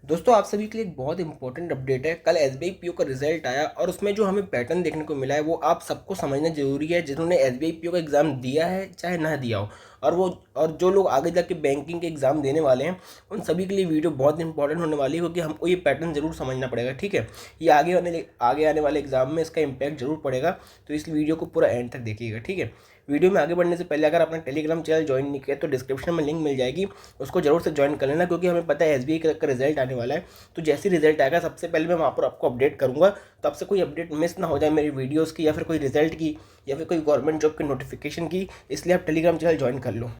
दोस्तों आप सभी के लिए एक बहुत इंपॉर्टेंट अपडेट है। कल एसबीआई पीओ का रिजल्ट आया और उसमें जो हमें पैटर्न देखने को मिला है वो आप सबको समझना जरूरी है, जिन्होंने एसबीआई पीओ का एग्ज़ाम दिया है चाहे ना दिया हो। और जो लोग आगे जाके बैंकिंग के एग्ज़ाम देने वाले हैं उन सभी के लिए वीडियो बहुत इंपॉर्टेंट होने वाली है, क्योंकि हमको ये पैटर्न जरूर समझना पड़ेगा। ठीक है, ये आगे आने वाले एग्जाम में इसका इम्पैक्ट जरूर पड़ेगा। तो इस वीडियो को पूरा एंड तक देखिएगा। ठीक है, वीडियो में आगे बढ़ने से पहले अगर आपने टेलीग्राम चैनल ज्वाइन नहीं किया तो डिस्क्रिप्शन में लिंक मिल जाएगी, उसको जरूर से ज्वाइन कर लेना, क्योंकि हमें पता है एसबीआई का रिजल्ट आने वाला है। तो जैसे रिजल्ट आएगा सबसे पहले मैं वहाँ पर आपको अपडेट करूँगा, तो आपसे कोई अपडेट मिस ना हो जाए मेरी वीडियोज़ की, या फिर कोई रिजल्ट की, या फिर कोई गवर्नमेंट जॉब की नोटिफिकेशन की। इसलिए आप टेलीग्राम चैनल ज्वाइन कर लो।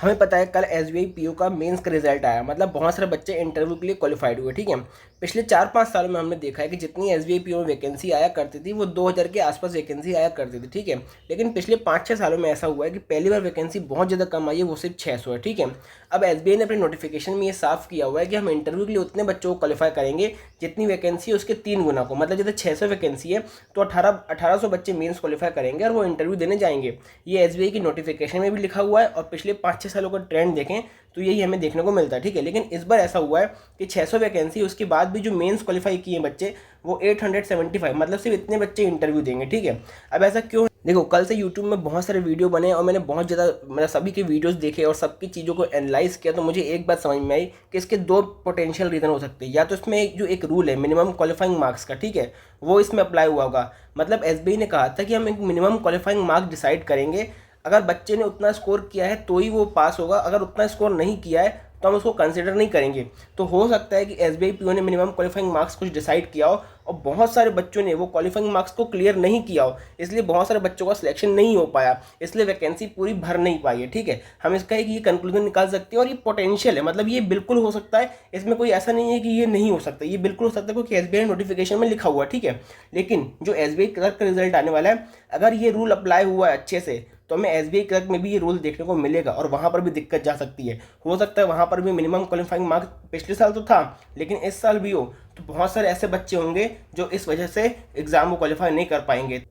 हमें पता है कल एसबीआई पीओ का मेंस का रिजल्ट आया, मतलब बहुत सारे बच्चे इंटरव्यू के लिए क्वालिफाइड हुए। ठीक है, पिछले 4-5 सालों में हमने देखा है कि जितनी एसबीआई पीओ में वैकेंसी आया करती थी वो 2000 के आसपास वैकेंसी आया करती थी। ठीक है, लेकिन पिछले 5-6 सालों में ऐसा हुआ है कि पहली बार वैकेंसी बहुत ज़्यादा कम आई है, वो सिर्फ 600 है। ठीक है, अब एसबीआई ने अपने नोटिफिकेशन में ये साफ किया हुआ है कि हम इंटरव्यू के लिए उतने बच्चों को क्वालिफाई करेंगे जितनी वैकेंसी है उसके 3 गुना को, मतलब जैसे 600 वैकेंसी है तो 1800 बच्चे मेंस क्वालिफाई करेंगे और वो इंटरव्यू देने जाएंगे। ये एसबीआई की नोटिफिकेशन में भी लिखा हुआ है और पिछले 5-6 सालों का ट्रेंड देखें तो यही हमें देखने को मिलता है। ठीक है, लेकिन इस बार ऐसा हुआ है कि 600 वैकेंसी उसके बाद भी जो मेंस क्वालिफाई किए बच्चे वो 875, मतलब सिर्फ इतने बच्चे इंटरव्यू देंगे। ठीक है, अब ऐसा क्यों? देखो, कल से यूट्यूब में बहुत सारे वीडियो बने और मैंने बहुत ज़्यादा मतलब सभी के वीडियोस देखे और सबकी चीज़ों को एनालाइज किया, तो मुझे एक बात समझ में आई कि इसके दो पोटेंशियल रीज़न हो सकते हैं। या तो इसमें एक रूल है मिनिमम क्वालिफाइंग मार्क्स का, ठीक है, वो इसमें अप्लाई हुआ होगा। मतलब एसबीआई ने कहा था कि हम एक मिनिमम क्वालिफाइंग मार्क्स डिसाइड करेंगे, अगर बच्चे ने उतना स्कोर किया है तो ही वो पास होगा, अगर उतना स्कोर नहीं किया है तो हम उसको कंसिडर नहीं करेंगे। तो हो सकता है कि एसबीआई पीओ ने मिनिमम क्वालिफाइंग मार्क्स कुछ डिसाइड किया हो और बहुत सारे बच्चों ने वो क्वालिफाइंग मार्क्स को क्लियर नहीं किया हो, इसलिए बहुत सारे बच्चों का सिलेक्शन नहीं हो पाया, इसलिए वैकेंसी पूरी भर नहीं पाई है। ठीक है, हम इसका एक ये कंक्लूजन निकाल सकते हैं और ये पोटेंशियल है, मतलब ये बिल्कुल हो सकता है, इसमें कोई ऐसा नहीं है कि ये नहीं हो सकता, ये बिल्कुल हो सकता है क्योंकि एसबीआई नोटिफिकेशन में लिखा हुआ है। ठीक है, लेकिन जो एसबीआई क्लर्क का रिजल्ट आने वाला है, अगर ये रूल अप्लाई हुआ है अच्छे से तो हमें एसबीआई क्लर्क में भी ये रूल देखने को मिलेगा और वहाँ पर भी दिक्कत जा सकती है। हो सकता है वहाँ पर भी मिनिमम क्वालिफाइंग मार्क्स पिछले साल तो था लेकिन इस साल भी हो, तो बहुत सारे ऐसे बच्चे होंगे जो इस वजह से एग्ज़ाम को क्वालिफाई नहीं कर पाएंगे।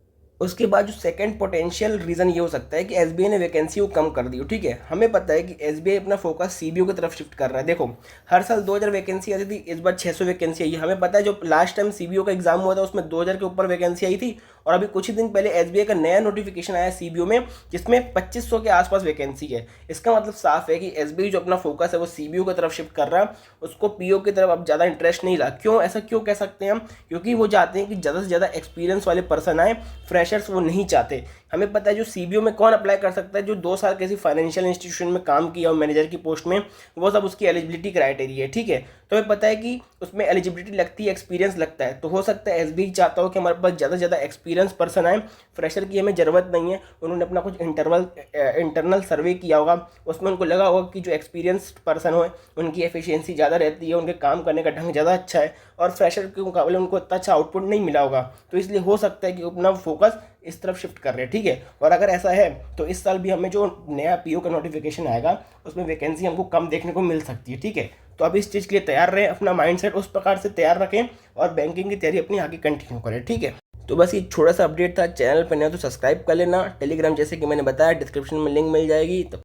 उसके बाद जो सेकंड पोटेंशियल रीज़न ये हो सकता है कि एसबीआई ने वैकेंसी को कम कर दी हो। ठीक है, हमें पता है कि एसबीआई अपना फोकस सीबीओ की तरफ शिफ्ट कर रहा है। देखो, हर साल 2000 वैकेंसी आती थी, इस बार 600 वैकेंसी आई है। हमें पता है जो लास्ट टाइम सीबीओ का एग्जाम हुआ था उसमें 2000 के ऊपर वैकेंसी आई थी, और अभी कुछ ही दिन पहले एसबीआई का नया नोटिफिकेशन आया सीबीओ में जिसमें 2500 के आसपास वैकेंसी है। इसका मतलब साफ है कि एसबीआई जो अपना फोकस है वो सीबीओ की तरफ शिफ्ट कर रहा है, उसको पीओ की तरफ अब ज़्यादा इंटरेस्ट नहीं रहा। क्यों ऐसा क्यों कह सकते हैं हम? क्योंकि वो चाहते हैं कि ज़्यादा से ज़्यादा एक्सपीरियंस वाले पर्सन आए, फ्रेशर्स वो नहीं चाहते। हमें पता है जो सीबीओ में कौन अप्लाई कर सकता है, जो 2 साल किसी फाइनेंशियल इंस्टीट्यूशन में काम किया हो मैनेजर की पोस्ट में, वो सब उसकी एलिजिबिलिटी क्राइटेरिया है। ठीक है, तो हमें पता है कि उसमें एलिजिबिलिटी लगती है, एक्सपीरियंस लगता है। तो हो सकता है एसबीआई चाहता हो कि हमारे पास ज़्यादा से ज़्यादा एक्सपीरियंस पर्सन आए, फ्रेशर की हमें ज़रूरत नहीं है। उन्होंने अपना कुछ इंटरनल सर्वे किया होगा, उसमें उनको लगा होगा कि जो एक्सपीरियंस पर्सन हो उनकी एफिशिएंसी ज़्यादा रहती है, उनके काम करने का ढंग ज़्यादा अच्छा है और फ्रेशर के मुकाबले उनको इतना अच्छा आउटपुट नहीं मिला होगा, तो इसलिए हो सकता है कि अपना फोकस इस तरफ शिफ्ट कर रहे हैं। ठीक है, और अगर ऐसा है तो इस साल भी हमें जो नया पीओ का नोटिफिकेशन आएगा उसमें वैकेंसी हमको कम देखने को मिल सकती है। ठीक है, तो अब इस चीज़ के लिए तैयार रहें, अपना माइंडसेट उस प्रकार से तैयार रखें और बैंकिंग की तैयारी अपनी आगे कंटिन्यू करें। ठीक है, तो बस ये छोटा सा अपडेट था। चैनल पर नया तो सब्सक्राइब कर लेना, टेलीग्राम जैसे कि मैंने बताया डिस्क्रिप्शन में लिंक मिल जाएगी। तो